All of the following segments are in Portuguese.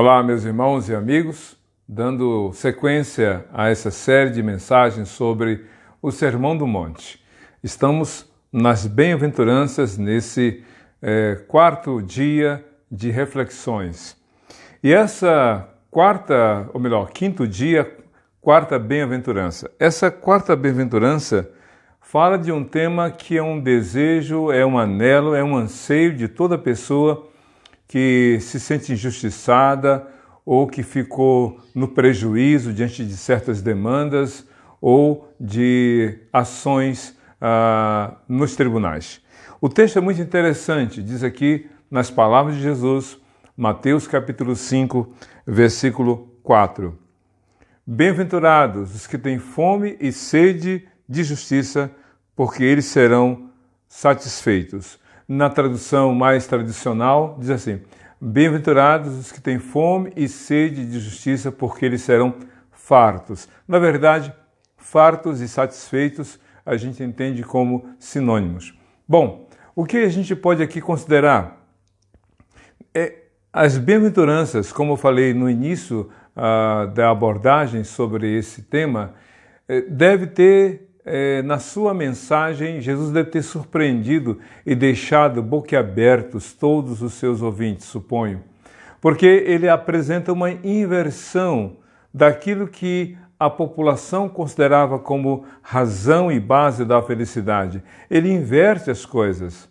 Olá, meus irmãos e amigos, dando sequência a essa série de mensagens sobre o Sermão do Monte. Estamos nas bem-aventuranças nesse quarto dia de reflexões. E essa quinto dia, quarta bem-aventurança. Essa quarta bem-aventurança fala de um tema que é um desejo, é um anelo, é um anseio de toda pessoa que se sente injustiçada ou que ficou no prejuízo diante de certas demandas ou de ações nos tribunais. O texto é muito interessante, diz aqui nas palavras de Jesus, Mateus capítulo 5, versículo 4. Bem-aventurados os que têm fome e sede de justiça, porque eles serão satisfeitos. Na tradução mais tradicional, diz assim: bem-aventurados os que têm fome e sede de justiça, porque eles serão fartos. Na verdade, fartos e satisfeitos a gente entende como sinônimos. Bom, o que a gente pode aqui considerar? As bem-aventuranças, como eu falei no início da abordagem sobre esse tema, deve ter na sua mensagem, Jesus deve ter surpreendido e deixado boquiabertos todos os seus ouvintes, suponho, porque ele apresenta uma inversão daquilo que a população considerava como razão e base da felicidade. Ele inverte as coisas.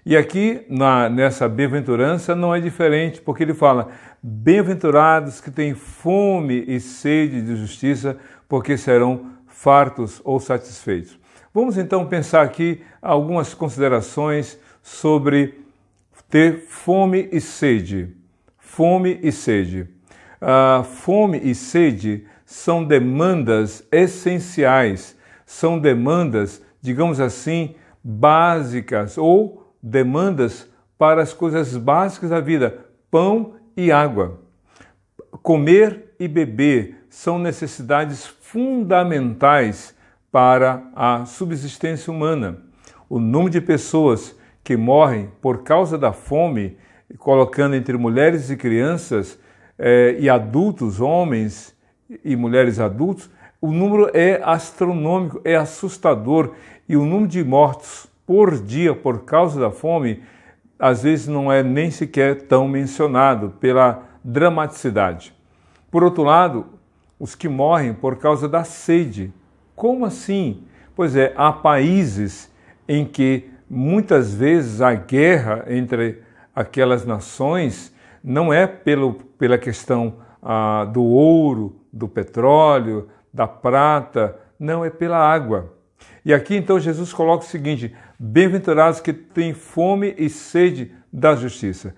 E aqui, nessa bem-aventurança, não é diferente, porque ele fala: bem-aventurados que têm fome e sede de justiça, porque serão fartos ou satisfeitos. Vamos então pensar aqui algumas considerações sobre ter fome e sede. Fome e sede. Fome e sede são demandas essenciais, são demandas, digamos assim, básicas ou demandas para as coisas básicas da vida, pão e água. Comer e beber são necessidades fundamentais para a subsistência humana. O número de pessoas que morrem por causa da fome, colocando entre mulheres e crianças e adultos, homens e mulheres adultos, o número é astronômico, é assustador. E o número de mortos por dia por causa da fome, às vezes não é nem sequer tão mencionado pela dramaticidade. Por outro lado, os que morrem por causa da sede. Como assim? Pois é, há países em que muitas vezes a guerra entre aquelas nações não é pela questão do ouro, do petróleo, da prata, não, é pela água. E aqui então Jesus coloca o seguinte: bem-aventurados que têm fome e sede da justiça.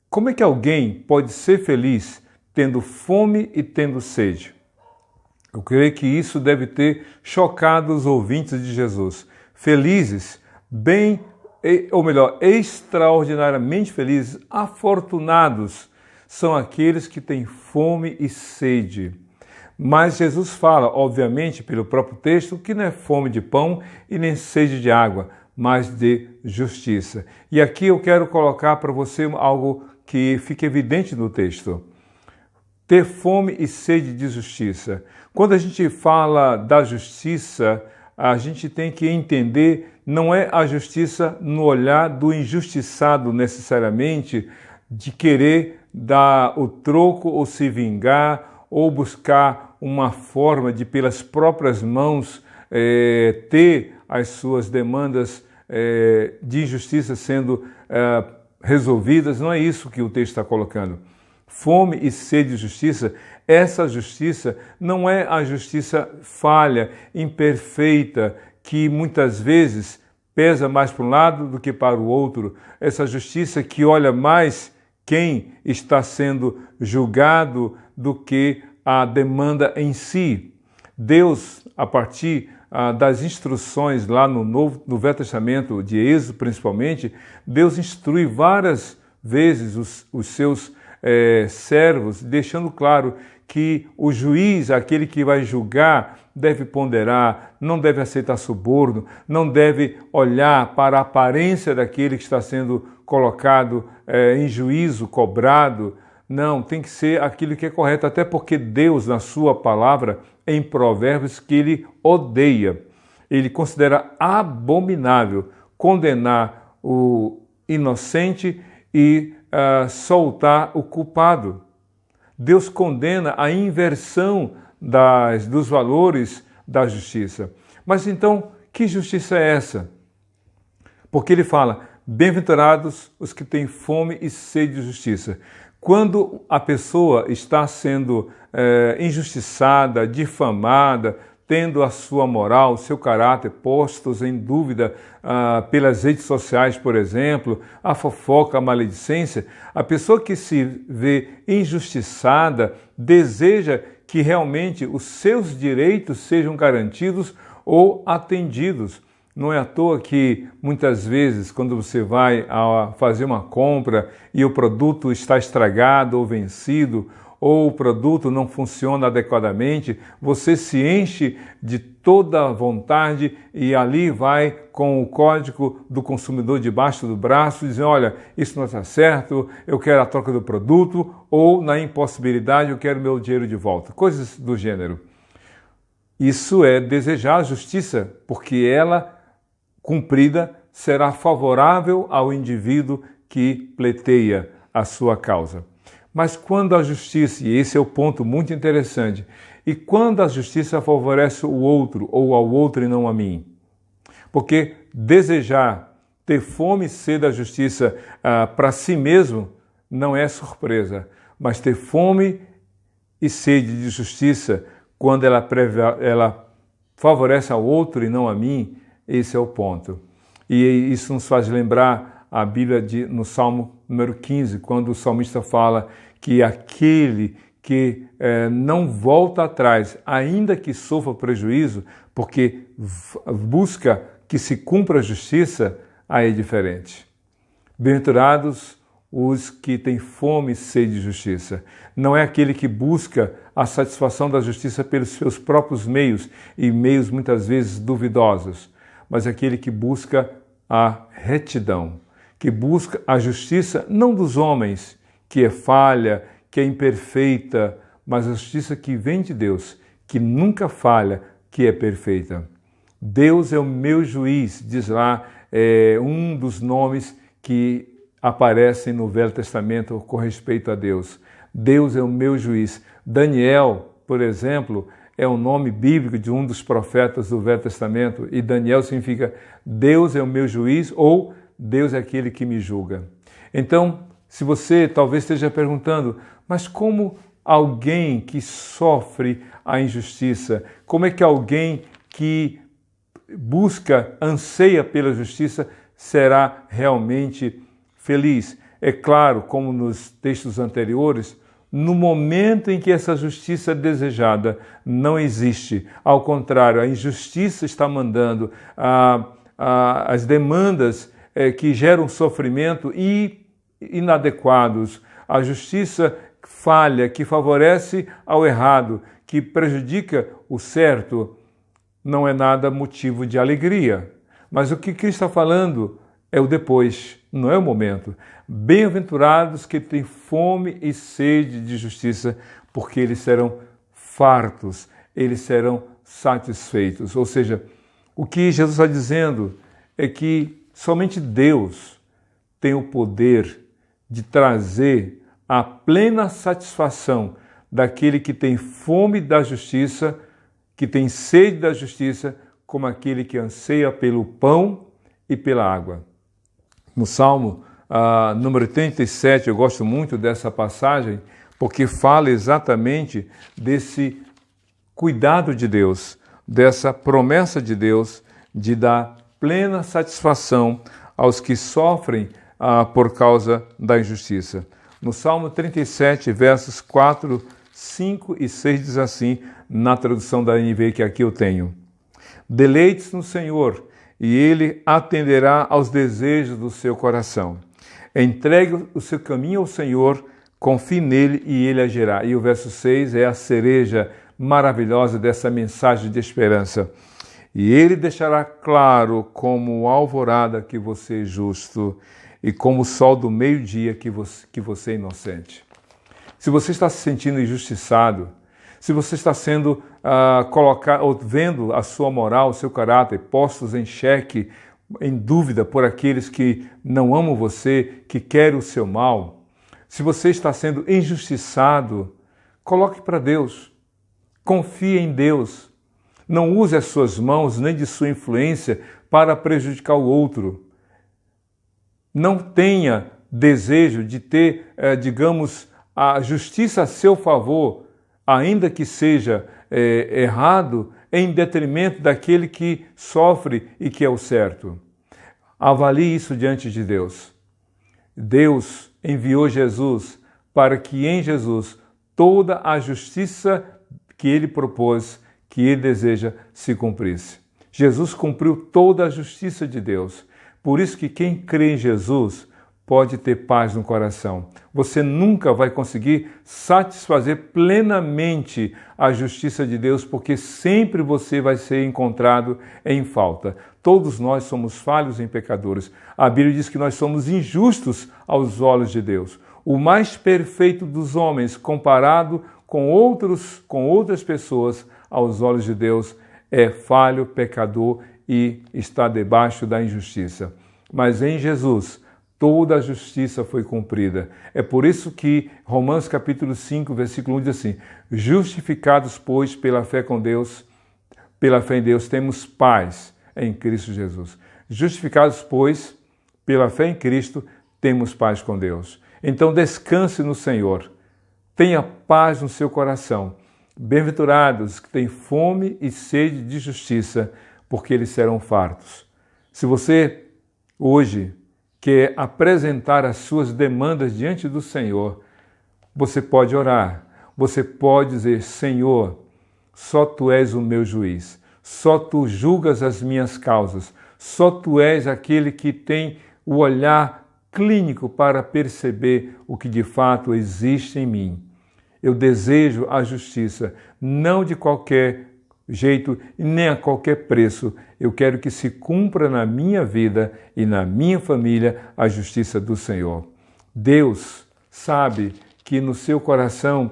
Como é que alguém pode ser feliz tendo fome e tendo sede? Eu creio que isso deve ter chocado os ouvintes de Jesus. Felizes, extraordinariamente felizes, afortunados, são aqueles que têm fome e sede. Mas Jesus fala, obviamente, pelo próprio texto, que não é fome de pão e nem sede de água, mas de justiça. E aqui eu quero colocar para você algo que fica evidente no texto. Ter fome e sede de justiça. Quando a gente fala da justiça, a gente tem que entender, não é a justiça no olhar do injustiçado necessariamente, de querer dar o troco ou se vingar ou buscar uma forma de, pelas próprias mãos, ter as suas demandas de injustiça sendo resolvidas. Não é isso que o texto está colocando. Fome e sede de justiça, essa justiça não é a justiça falha, imperfeita, que muitas vezes pesa mais para um lado do que para o outro. Essa justiça que olha mais quem está sendo julgado do que a demanda em si. Deus, a partir das instruções lá no Velho Testamento, de Êxodo principalmente, Deus instrui várias vezes os seus servos, deixando claro que o juiz, aquele que vai julgar, deve ponderar, não deve aceitar suborno, não deve olhar para a aparência daquele que está sendo colocado em juízo, cobrado, Não, tem que ser aquilo que é correto, até porque Deus, na sua palavra, em Provérbios, que ele odeia, ele considera abominável condenar o inocente e soltar o culpado. Deus condena a inversão dos valores da justiça. Mas então, que justiça é essa? Porque ele fala, bem-aventurados os que têm fome e sede de justiça. Quando a pessoa está sendo injustiçada, difamada, tendo a sua moral, seu caráter postos em dúvida pelas redes sociais, por exemplo, a fofoca, a maledicência, a pessoa que se vê injustiçada deseja que realmente os seus direitos sejam garantidos ou atendidos. Não é à toa que muitas vezes quando você vai fazer uma compra e o produto está estragado ou vencido, ou o produto não funciona adequadamente, você se enche de toda a vontade e ali vai com o código do consumidor debaixo do braço, dizendo, olha, isso não está certo, eu quero a troca do produto, ou na impossibilidade eu quero meu dinheiro de volta, coisas do gênero. Isso é desejar a justiça, porque ela, cumprida, será favorável ao indivíduo que pleiteia a sua causa. Mas quando a justiça, e esse é o ponto muito interessante, e quando a justiça favorece o outro, ou ao outro e não a mim? Porque desejar, ter fome e sede da justiça para si mesmo não é surpresa, mas ter fome e sede de justiça quando ela favorece ao outro e não a mim, esse é o ponto. E isso nos faz lembrar a Bíblia no Salmo número 15, quando o salmista fala que aquele que não volta atrás, ainda que sofra prejuízo, porque busca que se cumpra a justiça, aí é diferente. Bem-aventurados os que têm fome e sede de justiça. Não é aquele que busca a satisfação da justiça pelos seus próprios meios, e meios muitas vezes duvidosos, mas aquele que busca a retidão, que busca a justiça não dos homens, que é falha, que é imperfeita, mas a justiça que vem de Deus, que nunca falha, que é perfeita. Deus é o meu juiz, diz lá um dos nomes que aparecem no Velho Testamento com respeito a Deus. Deus é o meu juiz. Daniel, por exemplo, é o nome bíblico de um dos profetas do Velho Testamento, e Daniel significa Deus é o meu juiz ou Deus é aquele que me julga. Então, se você talvez esteja perguntando, mas como alguém que sofre a injustiça, como é que alguém que busca, anseia pela justiça, será realmente feliz? É claro, como nos textos anteriores, no momento em que essa justiça desejada não existe, ao contrário, a injustiça está mandando as demandas que geram sofrimento e inadequados, a justiça falha, que favorece ao errado, que prejudica o certo, não é nada motivo de alegria. Mas o que Cristo está falando é o depois, não é o momento. Bem-aventurados que têm fome e sede de justiça, porque eles serão fartos, eles serão satisfeitos. Ou seja, o que Jesus está dizendo é que somente Deus tem o poder de trazer a plena satisfação daquele que tem fome da justiça, que tem sede da justiça, como aquele que anseia pelo pão e pela água. No Salmo número 37, eu gosto muito dessa passagem, porque fala exatamente desse cuidado de Deus, dessa promessa de Deus de dar plena satisfação aos que sofrem por causa da injustiça. No Salmo 37, versos 4, 5 e 6 diz assim, na tradução da NVI que aqui eu tenho: Deleite-se no Senhor, e Ele atenderá aos desejos do seu coração. Entregue o seu caminho ao Senhor, confie nele e Ele agirá. E o verso 6 é a cereja maravilhosa dessa mensagem de esperança. E Ele deixará claro como alvorada que você é justo, e como o sol do meio-dia que você é inocente. Se você está se sentindo injustiçado, se você está sendo ou vendo a sua moral, o seu caráter postos em xeque, em dúvida por aqueles que não amam você, que querem o seu mal, se você está sendo injustiçado, coloque para Deus. Confie em Deus. Não use as suas mãos nem de sua influência para prejudicar o outro. Não tenha desejo de ter, digamos, a justiça a seu favor, ainda que seja errado, em detrimento daquele que sofre e que é o certo. Avalie isso diante de Deus. Deus enviou Jesus para que em Jesus toda a justiça que Ele propôs, que Ele deseja, se cumprisse. Jesus cumpriu toda a justiça de Deus. Por isso que quem crê em Jesus pode ter paz no coração. Você nunca vai conseguir satisfazer plenamente a justiça de Deus, porque sempre você vai ser encontrado em falta. Todos nós somos falhos e pecadores. A Bíblia diz que nós somos injustos aos olhos de Deus. O mais perfeito dos homens, comparado com outras pessoas, aos olhos de Deus, é falho, pecador e está debaixo da injustiça. Mas em Jesus, toda a justiça foi cumprida. É por isso que Romanos capítulo 5, versículo 1 diz assim: justificados, pois, pela fé em Deus, temos paz em Cristo Jesus. Justificados, pois, pela fé em Cristo, temos paz com Deus. Então descanse no Senhor. Tenha paz no seu coração. Bem-aventurados que têm fome e sede de justiça, porque eles serão fartos. Se você hoje quer apresentar as suas demandas diante do Senhor, você pode orar, você pode dizer: Senhor, só Tu és o meu juiz, só Tu julgas as minhas causas, só Tu és aquele que tem o olhar clínico para perceber o que de fato existe em mim. Eu desejo a justiça, não de qualquer jeito e nem a qualquer preço. Eu quero que se cumpra na minha vida e na minha família a justiça do Senhor. Deus sabe que no seu coração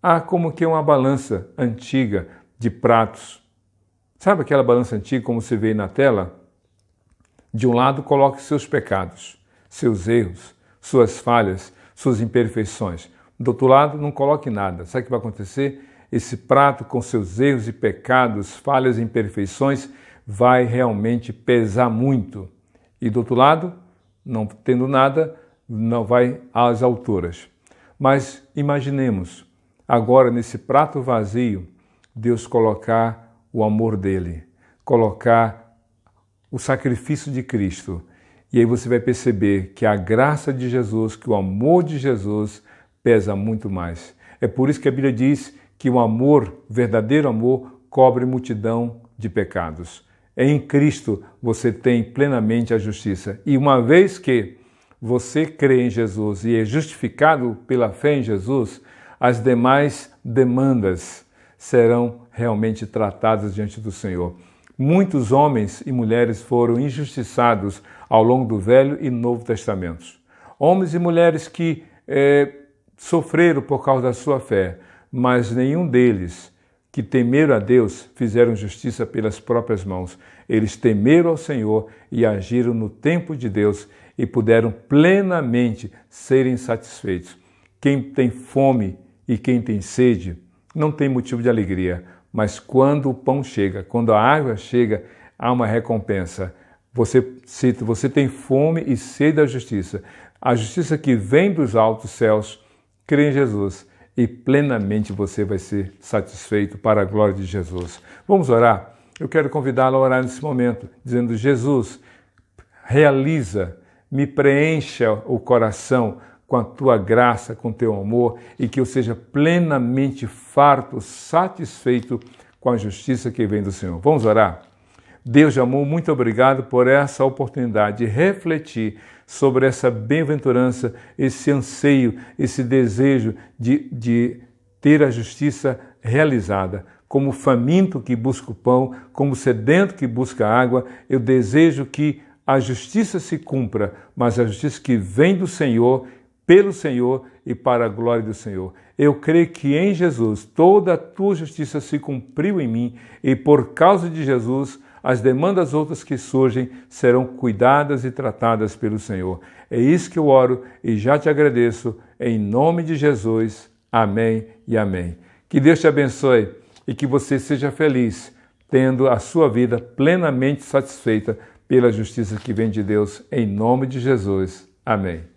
há como que uma balança antiga de pratos. Sabe aquela balança antiga como você vê na tela? De um lado coloque seus pecados, seus erros, suas falhas, suas imperfeições. Do outro lado, não coloque nada. Sabe o que vai acontecer? Esse prato com seus erros e pecados, falhas e imperfeições, vai realmente pesar muito. E do outro lado, não tendo nada, não vai às alturas. Mas imaginemos, agora nesse prato vazio, Deus colocar o amor dele, colocar o sacrifício de Cristo. E aí você vai perceber que a graça de Jesus, que o amor de Jesus pesa muito mais. É por isso que a Bíblia diz que o amor, verdadeiro amor, cobre multidão de pecados. Em Cristo você tem plenamente a justiça. E uma vez que você crê em Jesus e é justificado pela fé em Jesus, as demais demandas serão realmente tratadas diante do Senhor. Muitos homens e mulheres foram injustiçados ao longo do Velho e Novo Testamentos. Homens e mulheres que sofreram por causa da sua fé, mas nenhum deles que temeram a Deus fizeram justiça pelas próprias mãos. Eles temeram ao Senhor e agiram no tempo de Deus e puderam plenamente serem satisfeitos. Quem tem fome e quem tem sede não tem motivo de alegria, mas quando o pão chega, quando a água chega, há uma recompensa. Você tem fome e sede da justiça, a justiça que vem dos altos céus. Crê em Jesus e plenamente você vai ser satisfeito para a glória de Jesus. Vamos orar? Eu quero convidá-lo a orar nesse momento, dizendo: Jesus, realiza, me preencha o coração com a Tua graça, com o Teu amor e que eu seja plenamente farto, satisfeito com a justiça que vem do Senhor. Vamos orar? Deus de amor, muito obrigado por essa oportunidade de refletir sobre essa bem-aventurança, esse anseio, esse desejo de ter a justiça realizada. Como faminto que busca o pão, como sedento que busca a água, eu desejo que a justiça se cumpra, mas a justiça que vem do Senhor pelo Senhor e para a glória do Senhor. Eu creio que em Jesus toda a tua justiça se cumpriu em mim e por causa de Jesus as demandas outras que surgem serão cuidadas e tratadas pelo Senhor. É isso que eu oro e já te agradeço em nome de Jesus. Amém e amém. Que Deus te abençoe e que você seja feliz, tendo a sua vida plenamente satisfeita pela justiça que vem de Deus, em nome de Jesus. Amém.